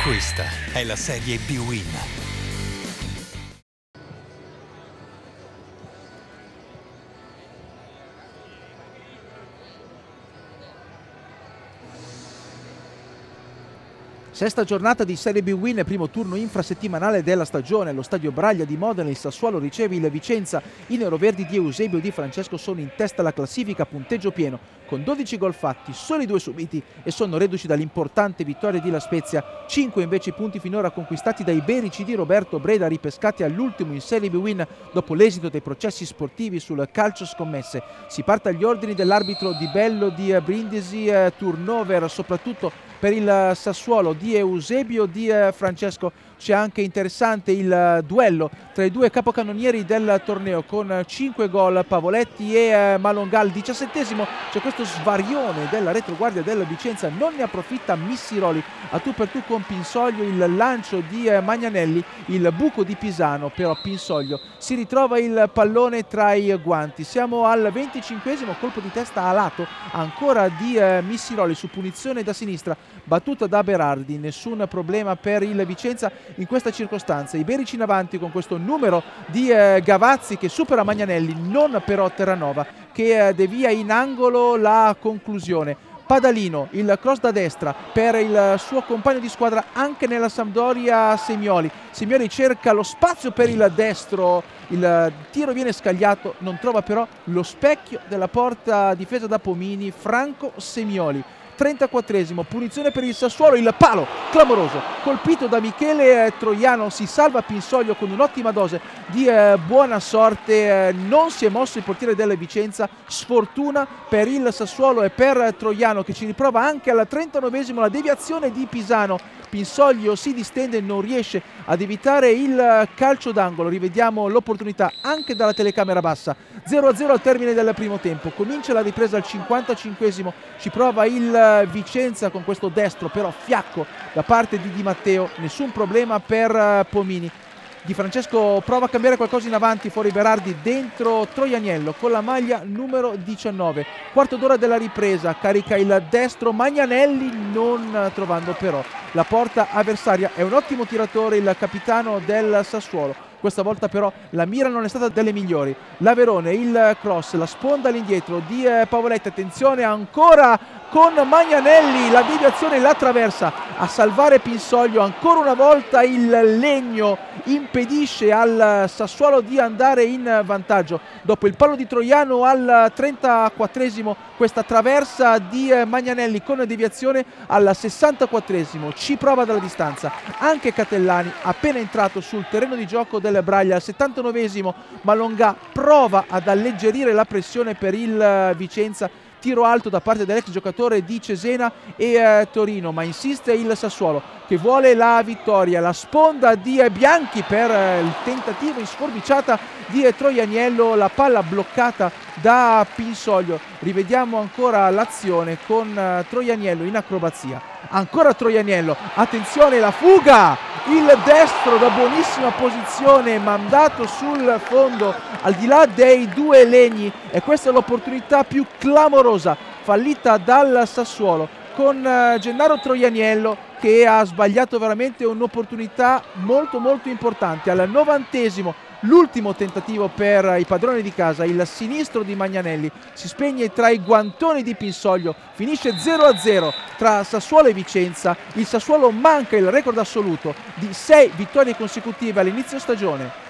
Questa è la Serie bwin. Sesta giornata di Serie bwin, primo turno infrasettimanale della stagione. Allo stadio Braglia di Modena il Sassuolo riceve il Vicenza. I neroverdi di Eusebio e di Francesco sono in testa alla classifica a punteggio pieno, con 12 gol fatti, soli 2 subiti, e sono reduci dall'importante vittoria di La Spezia. 5 invece i punti finora conquistati dai Iberici di Roberto Breda, ripescati all'ultimo in Serie bwin dopo l'esito dei processi sportivi sul calcio scommesse. Si parte agli ordini dell'arbitro Di Bello di Brindisi, turnover soprattutto per il Sassuolo di Eusebio, di Francesco. C'è anche interessante il duello tra i due capocannonieri del torneo, con 5 gol Pavoletti e Malonga. Al 17esimo c'è questo svarione della retroguardia del Vicenza, non ne approfitta Missiroli a tu per tu con Pinsoglio, il lancio di Magnanelli, il buco di Pisano, però Pinsoglio si ritrova il pallone tra i guanti. Siamo al 25esimo, colpo di testa a lato ancora di Missiroli su punizione da sinistra, battuta da Berardi. Nessun problema per il Vicenza in questa circostanza. Iberici in avanti con questo numero di Gavazzi che supera Magnanelli, non però Terranova, che devia in angolo la conclusione. Padalino, il cross da destra per il suo compagno di squadra anche nella Sampdoria, Semioli. Semioli cerca lo spazio per il destro, il tiro viene scagliato, non trova però lo specchio della porta difesa da Pomini. Franco Semioli. 34esimo, punizione per il Sassuolo, il palo clamoroso colpito da Michele Troiano, si salva Pinsoglio con un'ottima dose di buona sorte. Non si è mosso il portiere della Vicenza, sfortuna per il Sassuolo e per Troiano, che ci riprova anche al 39esimo la deviazione di Pisano. Pinsoglio si distende e non riesce ad evitare il calcio d'angolo. Rivediamo l'opportunità anche dalla telecamera bassa. 0-0 al termine del primo tempo, comincia la ripresa al 55esimo, ci prova il Vicenza con questo destro però fiacco da parte di Di Matteo, nessun problema per Pomini. Di Francesco prova a cambiare qualcosa in avanti, fuori Berardi, dentro Troianiello con la maglia numero 19. Quarto d'ora della ripresa, carica il destro Magnanelli, non trovando però la porta avversaria. È un ottimo tiratore il capitano del Sassuolo. Questa volta però la mira non è stata delle migliori. L'Averone, il cross, la sponda all'indietro di Pavoletti, attenzione ancora con Magnanelli, la deviazione, la traversa a salvare Pinsoglio. Ancora una volta il Legno impedisce al Sassuolo di andare in vantaggio. Dopo il palo di Troiano al 34esimo, questa traversa di Magnanelli con deviazione al 64esimo. Ci prova dalla distanza anche Catellani, appena entrato sul terreno di gioco del Braglia. Al 79esimo Malonga prova ad alleggerire la pressione per il Vicenza. Tiro alto da parte dell'ex giocatore di Cesena e Torino, ma insiste il Sassuolo che vuole la vittoria. La sponda di Bianchi per il tentativo in sforbiciata di Troianiello, la palla bloccata da Pinsoglio. Rivediamo ancora l'azione con Troianiello in acrobazia. Ancora Troianiello, attenzione la fuga, il destro da buonissima posizione mandato sul fondo al di là dei due Legni, e questa è l'opportunità più clamorosa fallita dal Sassuolo, con Gennaro Troianiello che ha sbagliato veramente un'opportunità molto importante. Al 90esimo l'ultimo tentativo per i padroni di casa, il sinistro di Magnanelli si spegne tra i guantoni di Pinsoglio, finisce 0-0 tra Sassuolo e Vicenza. Il Sassuolo manca il record assoluto di 6 vittorie consecutive all'inizio stagione.